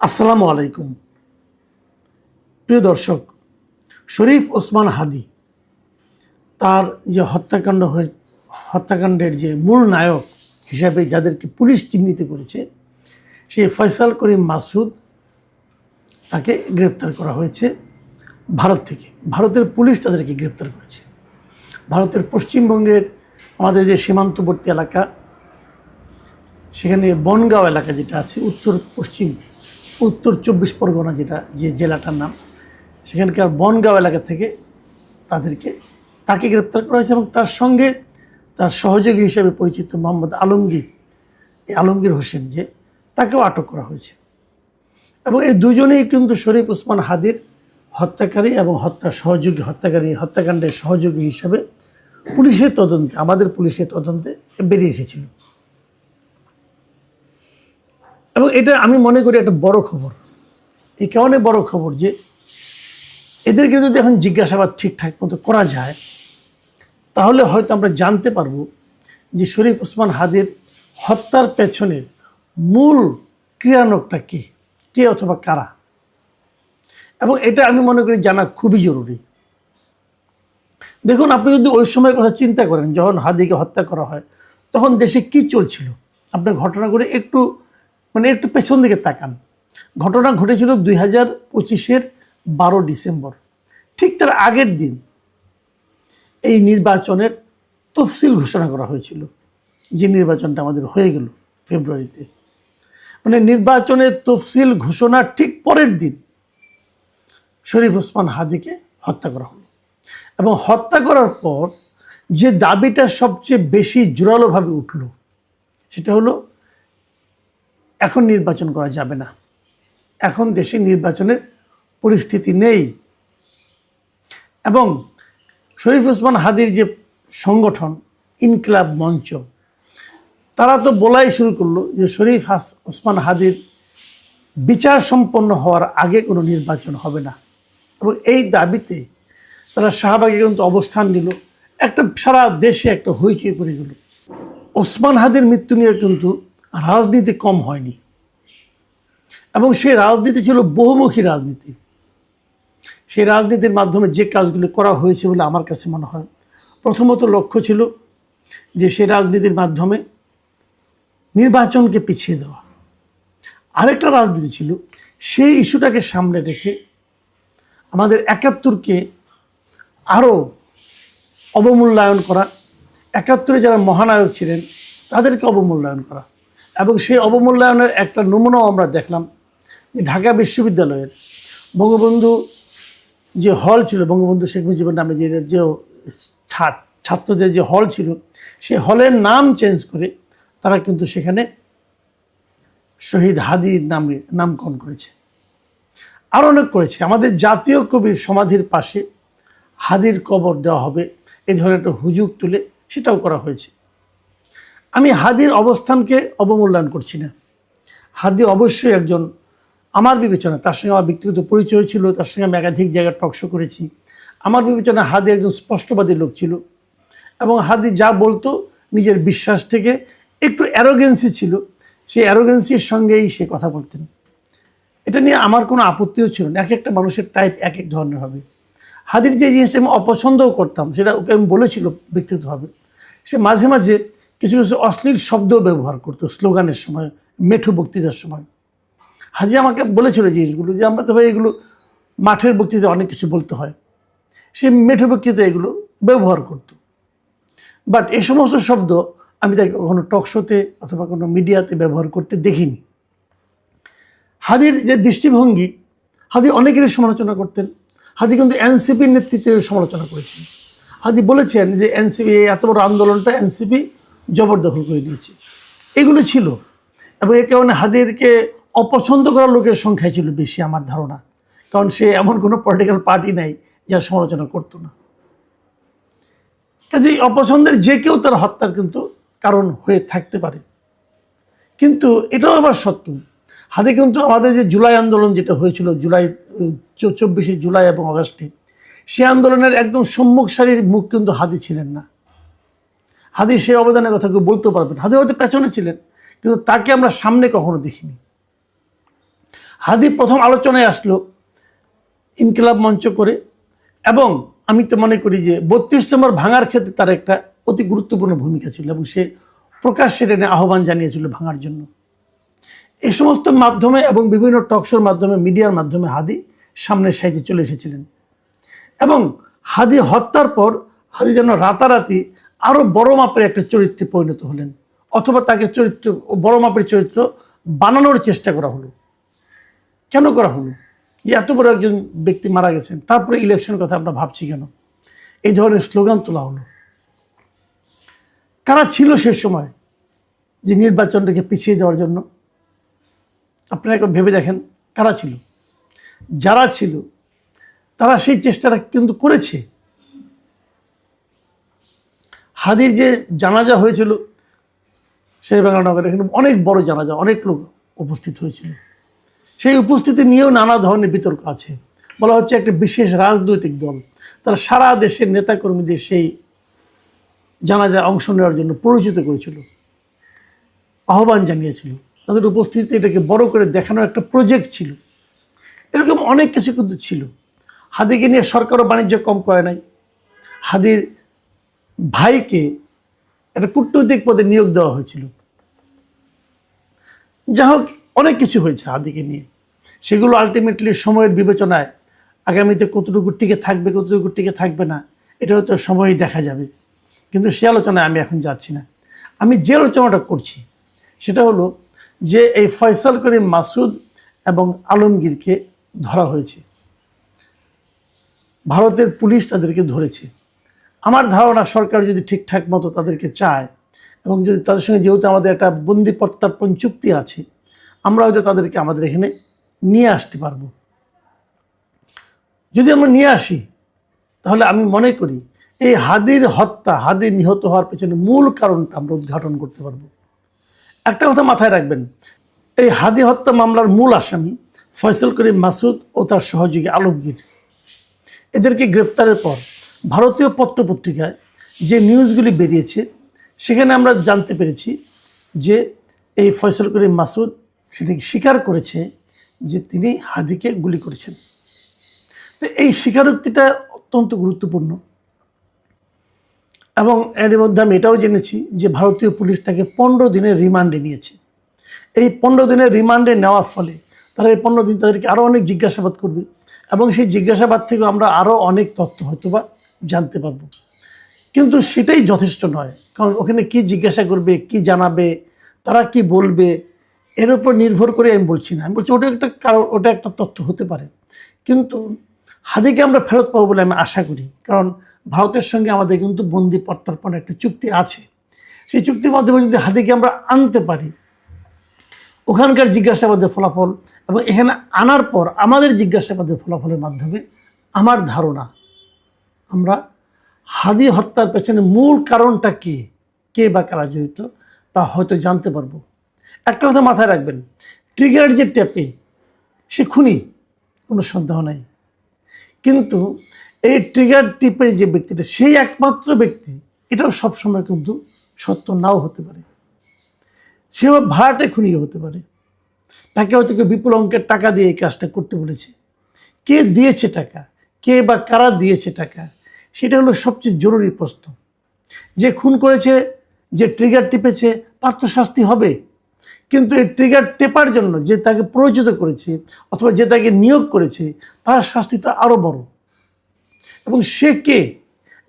আসসালামু আলাইকুম প্রিয় দর্শক, শরীফ ওসমান হাদী তার যে হত্যাকাণ্ডের যে মূল নায়ক হিসাবে যাদেরকে পুলিশ চিহ্নিত করেছে, সেই ফয়সাল করিম মাসুদ তাকে গ্রেপ্তার করা হয়েছে ভারত থেকে। ভারতের পুলিশ তাদেরকে গ্রেপ্তার করেছে। ভারতের পশ্চিমবঙ্গের আমাদের যে সীমান্তবর্তী এলাকা, সেখানে বনগাঁও এলাকা যেটা আছে, উত্তর 24 পরগনা যেটা যে জেলাটার নাম, সেখানকার বনগাঁও এলাকা থেকে তাকে গ্রেপ্তার করা হয়েছে এবং তার সঙ্গে তার সহযোগী হিসেবে পরিচিত মোহাম্মদ আলমগীর হোসেন, যে তাকেও আটক করা হয়েছে। এবং এই দুজনেই কিন্তু শরীফ ওসমান হাদীর হত্যাকারী এবং হত্যাকাণ্ডের সহযোগী হিসাবে আমাদের পুলিশের তদন্তে বেরিয়ে এসেছিল। এবং এটা আমি মনে করি একটা বড় খবর। এই কারণে বড় খবর যে এদেরকে যদি এখন জিজ্ঞাসাবাদ ঠিকঠাক মতো করা যায়, তাহলে হয়তো আমরা জানতে পারবো যে শরীফ ওসমান হাদীর হত্যার পেছনের মূল ক্রিয়ানকটা কে অথবা কারা। এবং এটা আমি মনে করি জানা খুবই জরুরি। দেখুন, আপনি যদি ওই সময়ের কথা চিন্তা করেন, যখন হাদীকে হত্যা করা হয়, তখন দেশে কি চলছিল, আপনার ঘটনা করে একটু পেছন দিকে তাকান। ঘটনা ঘটেছিল 2025-এর 12 ডিসেম্বর। ঠিক তার আগের দিন এই নির্বাচনের তফসিল ঘোষণা করা হয়েছিল, যে নির্বাচনটা আমাদের হয়ে গেল ফেব্রুয়ারিতে। নির্বাচনের তফসিল ঘোষণার ঠিক পরের দিন শরীফ ওসমান হাদীকে হত্যা করা হলো। এবং হত্যা করার পর যে দাবিটা সবচেয়ে বেশি জোরালোভাবে উঠল, সেটা হলো এখন নির্বাচন করা যাবে না, এখন দেশে নির্বাচনের পরিস্থিতি নেই। এবং শরীফ ওসমান হাদীর যে সংগঠন ইনকিলাব মঞ্চ, তারা তো বলাই শুরু করলো যে শরীফ ওসমান হাদীর বিচার সম্পন্ন হওয়ার আগে কোনো নির্বাচন হবে না। এবং এই দাবিতে তারা শাহবাগে কিন্তু অবস্থান নিল। সারা দেশে একটা হইচই পড়ে গেল। ওসমান হাদীর মৃত্যু নিয়ে কিন্তু রাজনীতি কম হয়নি, এবং সেই রাজনীতি ছিল বহুমুখী রাজনীতি। সেই রাজনীতির মাধ্যমে যে কাজগুলো করা হয়েছে বলে আমার কাছে মনে হয়, প্রথমত লক্ষ্য ছিল যে সেই রাজনীতির মাধ্যমে নির্বাচনকে পিছিয়ে দেওয়া। আরেকটা রাজনীতি ছিল সেই ইস্যুটাকে সামনে রেখে আমাদের 71-কে আরও অবমূল্যায়ন করা, 71-এ যারা মহানায়ক ছিলেন তাদেরকে অবমূল্যায়ন করা। এবং সেই অবমূল্যায়নের একটা নমুনাও আমরা দেখলাম যে ঢাকা বিশ্ববিদ্যালয়ের বঙ্গবন্ধু যে হল ছিল, বঙ্গবন্ধু শেখ মুজিবুর নামে যে ছাত্রদের যে হল ছিল, সেই হলের নাম চেঞ্জ করে তারা কিন্তু সেখানে শহীদ হাদীর নামে নামকরণ করেছে। আরও অনেক করেছে। আমাদের জাতীয় কবির সমাধির পাশে হাদীর কবর দেওয়া হবে, এই ধরনের একটা হুজুগ তুলে সেটাও করা হয়েছে। আমি হাদীর অবস্থানকে অবমূল্যায়ন করছি না। হাদী অবশ্যই একজন, আমার বিবেচনা, তার সঙ্গে আমার ব্যক্তিগত পরিচয় ছিল, তার সঙ্গে আমি একাধিক জায়গায় টকশো করেছি। আমার বিবেচনা হাদী একজন স্পষ্টবাদী লোক ছিল, এবং হাদী যা বলতো নিজের বিশ্বাস থেকে একটু অ্যারোগেন্সি ছিল, সেই অ্যারোগেন্সির সঙ্গেই সে কথা বলতেন। এটা নিয়ে আমার কোনো আপত্তিও ছিল না। এক একটা মানুষের টাইপ এক এক ধরনের হবে। হাদীর যে জিনিসটা আমি অপছন্দও করতাম, সেটা ওকে আমি বলেছিল ব্যক্তিগতভাবে, সে মাঝে মাঝে কিছু কিছু অশ্লীল শব্দও ব্যবহার করতো স্লোগানের সময়, মেঠো বক্তৃতার সময়। হাজি আমাকে বলেছিল জিনিসগুলো, যে আমরা তো ভাই এগুলো মাঠের বক্তৃতায় অনেক কিছু বলতে হয়, সে মেঠো বক্তৃতায় এগুলো ব্যবহার করত। বাট এই সমস্ত শব্দ আমি তাকে কখনো টকশোতে অথবা কোনো মিডিয়াতে ব্যবহার করতে দেখিনি। হাদীর যে দৃষ্টিভঙ্গি, হাদী অনেকেরই সমালোচনা করতেন। হাদী কিন্তু এনসিপির নেতৃত্বে সমালোচনা করেছেন। হাদী বলেছেন যে এনসিপি, এত বড় আন্দোলনটা এনসিপি জবরদখল করে নিয়েছে, এগুলো ছিল। এবং এ কারণে হাদীরকে অপছন্দ করার লোকের সংখ্যাই ছিল বেশি আমার ধারণা, কারণ সে এমন কোনো পলিটিক্যাল পার্টি নাই যার সমালোচনা করতো না। কাজেই অপছন্দের যে কেউ তার হত্যার কিন্তু কারণ হয়ে থাকতে পারে। কিন্তু এটাও আবার সত্য, হাদী কিন্তু আমাদের যে জুলাই আন্দোলন যেটা হয়েছিল, 24শে জুলাই এবং আগস্টে, সে আন্দোলনের একদম সম্মুখ সারির মুখ কিন্তু হাদী ছিলেন না। হাদী সেই অবদানের কথা কেউ বলতেও পারবেন। হাদী হয়তো পেছনে ছিলেন, কিন্তু তাকে আমরা সামনে কখনো দেখিনি। হাদি প্রথম আলোচনায় আসলো ইনকিলাব মঞ্চ করে, এবং আমি তো মনে করি যে ৩২ নম্বর ভাঙার ক্ষেত্রে তার একটা অতি গুরুত্বপূর্ণ ভূমিকা ছিল, এবং সে প্রকাশ্যে টেনে আহ্বান জানিয়েছিল ভাঙার জন্য। এই সমস্ত মাধ্যমে এবং বিভিন্ন টকশোর মাধ্যমে, মিডিয়ার মাধ্যমে হাদি সামনের সাইডে চলে এসেছিলেন। এবং হাদি হত্যার পর হাদি যেন রাতারাতি আরও বড় মাপের একটা চরিত্রে পরিণত হলেন, অথবা তাকে বড় মাপের চরিত্র বানানোর চেষ্টা করা হলো। কেন করা হলো? যে এত বড় একজন ব্যক্তি মারা গেছেন, তারপরে ইলেকশনের কথা আমরা ভাবছি কেন? এই ধরনের স্লোগান তোলা হলো। কারা ছিল সে সময় যে নির্বাচনটাকে পিছিয়ে দেওয়ার জন্য? আপনারা একবার ভেবে দেখেন কারা ছিল। যারা ছিল তারা সেই চেষ্টাটা কিন্তু করেছে। হাদির যে জানাজা হয়েছিল শেরেবাংলা নগরে, এখানে অনেক বড় জানাজা, অনেক লোক উপস্থিত হয়েছিল। সেই উপস্থিতি নিয়েও নানা ধরনের বিতর্ক আছে। বলা হচ্ছে একটা বিশেষ রাজনৈতিক দল তারা সারা দেশের নেতাকর্মীদের সেই জানাজায় অংশ নেওয়ার জন্য পরিচিত করেছিল, আহ্বান জানিয়েছিল। তাদের উপস্থিতিতে এটাকে বড় করে দেখানোর একটা প্রজেক্ট ছিল। এরকম অনেক কিছু কিন্তু ছিল। হাদিকে নিয়ে সরকারও বাণিজ্য কম করে নাই। হাদির ভাইকে একটা কূটনৈতিক পদে নিয়োগ দেওয়া হয়েছিল। যা হোক, অনেক কিছু হয়েছে হাদিকে নিয়ে। সেগুলো আলটিমেটলি সময়ের বিবেচনায় আগামীতে কতটুকু টিকে থাকবে, কতটুকু টিকে থাকবে না, এটা হয়তো সময়ই দেখা যাবে। কিন্তু সে আলোচনায় আমি এখন যাচ্ছি না। আমি যে আলোচনাটা করছি সেটা হলো যে এই ফয়সাল করিম মাসুদ এবং আলমগীরকে ধরা হয়েছে, ভারতের পুলিশ তাদেরকে ধরেছে। আমার ধারণা সরকার যদি ঠিকঠাক মতো তাদেরকে চায়, এবং যদি তাদের সঙ্গে যেহেতু আমাদের একটা বন্দি প্রত্যর্পণ চুক্তি আছে, আমরা হয়তো তাদেরকে আমাদের এখানে নিয়ে আসতে পারবো। যদি আমরা নিয়ে আসি, তাহলে আমি মনে করি এই হাদির হত্যা, হাদি নিহত হওয়ার পেছনে মূল কারণটা আমরা উদ্ঘাটন করতে পারবো। একটা কথা মাথায় রাখবেন, এই হাদি হত্যা মামলার মূল আসামি ফয়সাল করিম মাসুদ ও তার সহযোগী আলমগীর। এদেরকে গ্রেপ্তারের পর ভারতীয় পত্রপত্রিকায় যে নিউজগুলি বেরিয়েছে, সেখানে আমরা জানতে পেরেছি যে এই ফয়সাল করিম মাসুদ সেটি স্বীকার করেছে যে তিনি হাদিকে গুলি করেছেন। তো এই স্বীকারোক্তিটা অত্যন্ত গুরুত্বপূর্ণ। এবং এর মধ্যে আমি এটাও জেনেছি যে ভারতীয় পুলিশ তাকে 15 দিনের রিমান্ডে নিয়েছে। এই 15 দিনের রিমান্ডে নেওয়ার ফলে তারা এই 15 দিন তাদেরকে আরও অনেক জিজ্ঞাসাবাদ করবে, এবং সেই জিজ্ঞাসাবাদ থেকে আমরা আরও অনেক তথ্য হয়তো বা জানতে পারবো। কিন্তু সেটাই যথেষ্ট নয়, কারণ ওখানে কি জিজ্ঞাসা করবে, কি জানাবে, তারা কি বলবে, এর উপর নির্ভর করে আমি বলছি না। আমি বলছি ওটা একটা কারণ, ওটা একটা তথ্য হতে পারে। কিন্তু হাদিকে আমরা ফেরত পাবো বলে আমি আশা করি, কারণ ভারতের সঙ্গে আমাদের কিন্তু বন্দি প্রত্যর্পণের একটা চুক্তি আছে। সেই চুক্তির মাধ্যমে যদি হাদিকে আমরা আনতে পারি, ওখানকার জিজ্ঞাসাবাদের ফলাফল এবং এখানে আনার পর আমাদের জিজ্ঞাসাবাদের ফলাফলের মাধ্যমে আমার ধারণা আমরা হাদি হত্যার পেছনে মূল কারণটা কে বা কারা জড়িত তা হয়তো জানতে পারবো। একটা কথা মাথায় রাখবেন, ট্রিগার যে টেপে সে খুনি, কোনো সন্দেহ নাই। কিন্তু এই ট্রিগার টিপের যে ব্যক্তিটা, সেই একমাত্র ব্যক্তি, এটাও সবসময় কিন্তু সত্য নাও হতে পারে। সেও ভাড়াটে খুনিও হতে পারে। তাকে হয়তো কেউ বিপুল অঙ্কের টাকা দিয়ে এই কাজটা করতে বলেছে। কে দিয়েছে টাকা, কে বা কারা দিয়েছে টাকা, সেটা হলো সবচেয়ে জরুরি প্রশ্ন। যে খুন করেছে, যে ট্রিগার টিপেছে, তার তো শাস্তি হবে। কিন্তু এই ট্রিগার টেপার জন্য যে তাকে প্ররোচিত করেছে অথবা যে তাকে নিয়োগ করেছে, তার শাস্তি তো আরও বড়। এবং সে কে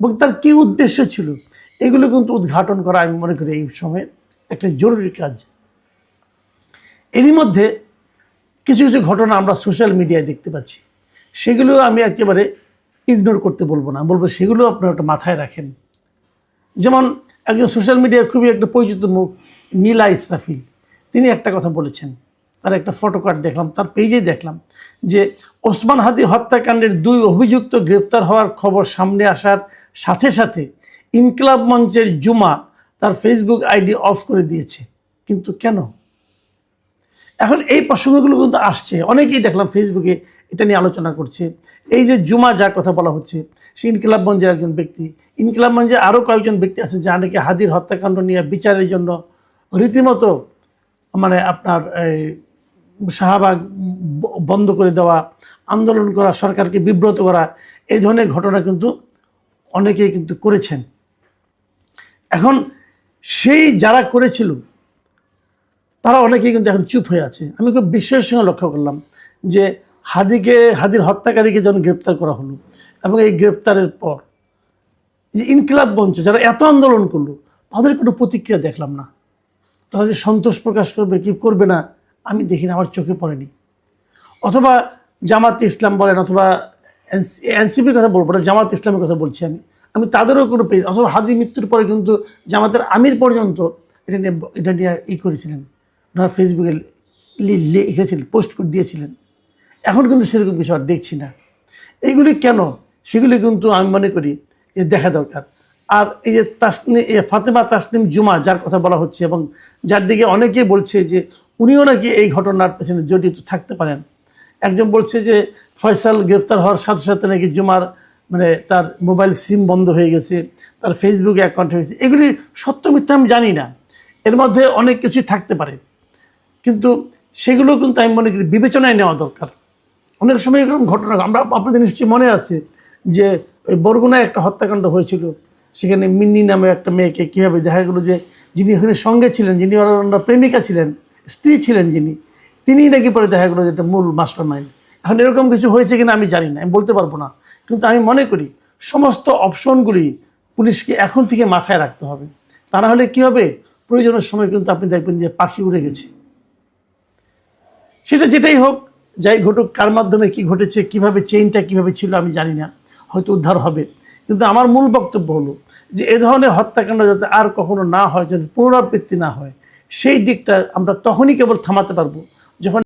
এবং তার কী উদ্দেশ্য ছিল, এগুলো কিন্তু উদ্ঘাটন করা আমি মনে করি এই সময়ে একটা জরুরি কাজ। এরই মধ্যে কিছু কিছু ঘটনা আমরা সোশ্যাল মিডিয়ায় দেখতে পাচ্ছি, সেগুলো আমি একেবারে ইগনোর করতে বলবো না, বলবো সেগুলো আপনারা একটা মাথায় রাখেন। যেমন একজন সোশ্যাল মিডিয়ার খুবই একটা পরিচিত মুখ নীলা ইসরাফিল, তিনি একটা কথা বলেছেন। তার একটা ফটোকার্ড দেখলাম, তার পেজেই দেখলাম যে ওসমান হাদি হত্যাকাণ্ডের 2 অভিযুক্ত গ্রেপ্তার হওয়ার খবর সামনে আসার সাথে সাথে ইনকিলাব মঞ্চের জুমা তার ফেসবুক আইডি অফ করে দিয়েছে। কিন্তু কেন? এখন এই প্রসঙ্গগুলো কিন্তু আসছে, অনেকেই দেখলাম ফেসবুকে এটা নিয়ে আলোচনা করছে। এই যে জুমা যার কথা বলা হচ্ছে, সে ইনকিলাব মঞ্চের একজন ব্যক্তি। ইনকিলাব মঞ্চে আরও কয়েকজন ব্যক্তি আছে যা নাকি হাদির হত্যাকাণ্ড নিয়ে বিচারের জন্য রীতিমতো আপনার শাহবাগ বন্ধ করে দেওয়া, আন্দোলন করা, সরকারকে বিব্রত করা, এই ধরনের ঘটনা কিন্তু অনেকেই কিন্তু করেছেন। এখন সেই যারা করেছিল তারা অনেকেই কিন্তু এখন চুপ হয়ে আছে। আমি খুব বিস্ময়ের সঙ্গে লক্ষ্য করলাম যে হাদির হত্যাকারীকে যখন গ্রেপ্তার করা হলো এবং এই গ্রেপ্তারের পর যে ইনকিলাব মঞ্চ যারা এত আন্দোলন করলো তাদের কোনো প্রতিক্রিয়া দেখলাম না। তারা যে সন্তোষ প্রকাশ করবে কি করবে না আমি দেখিনি, আমার চোখে পড়েনি। অথবা জামাত ইসলাম বলেন, অথবা এনসিপির কথা বলবো না, জামাত ইসলামের কথা বলছি আমি তাদেরও কোনো পেজ, অথবা হাদি মৃত্যুর পরে কিন্তু জামাতের আমির পর্যন্ত এটা নিয়ে করেছিলেন, ওনারা ফেসবুকে লিখেছিলেন, পোস্ট করে দিয়েছিলেন। এখন কিন্তু সেরকম কিছু আর দেখছি না। এইগুলি কেন, সেগুলি কিন্তু আমি মনে করি যে দেখা দরকার। আর এই যে ফাতেমা তাসনিম জুমা যার কথা বলা হচ্ছে এবং যার দিকে অনেকেই বলছে যে উনিও নাকি এই ঘটনার পেছনে জড়িত থাকতে পারেন। একজন বলছে যে ফয়সাল গ্রেপ্তার হওয়ার সাথে সাথে নাকি জুমার তার মোবাইল সিম বন্ধ হয়ে গেছে, তার ফেসবুকে অ্যাকাউন্ট হয়েছে। এগুলি সত্য মিথ্যা আমি জানি না, এর মধ্যে অনেক কিছুই থাকতে পারে, কিন্তু সেগুলো কিন্তু আমি মনে করি বিবেচনায় নেওয়া দরকার। অনেক সময় এরকম ঘটনা আপনাদের নিশ্চয়ই মনে আছে যে ওই বরগুনায় একটা হত্যাকাণ্ড হয়েছিল, সেখানে মিন্নি নামে একটা মেয়েকে কীভাবে দেখা গেলো যে যিনি ওখানে সঙ্গে ছিলেন, যিনি ওনার প্রেমিকা ছিলেন, স্ত্রী ছিলেন যিনি, তিনিই নাকি পরে দেখা গেলো যে এটা মূল মাস্টার মাইন্ড। এখন এরকম কিছু হয়েছে কিনা আমি জানি না, আমি বলতে পারবো না, কিন্তু আমি মনে করি সমস্ত অপশনগুলি পুলিশকে এখন থেকে মাথায় রাখতে হবে। তা না হলে কী হবে, প্রয়োজনের সময় কিন্তু আপনি দেখবেন যে পাখি উড়ে গেছে। সেটা যেটাই হোক, যাই ঘটুক, কার মাধ্যমে কি ঘটেছে, কিভাবে চেইনটা কিভাবে ছিল আমি জানি না, হয়তো উদ্ধার হবে। কিন্তু আমার মূল বক্তব্য হলো যে এ ধরনের হত্যাকাণ্ড যাতে আর কখনো না হয়, যাতে পুনরাবৃত্তি না হয়, সেই দিকটা আমরা তখনই কেবল থামাতে পারবো যখন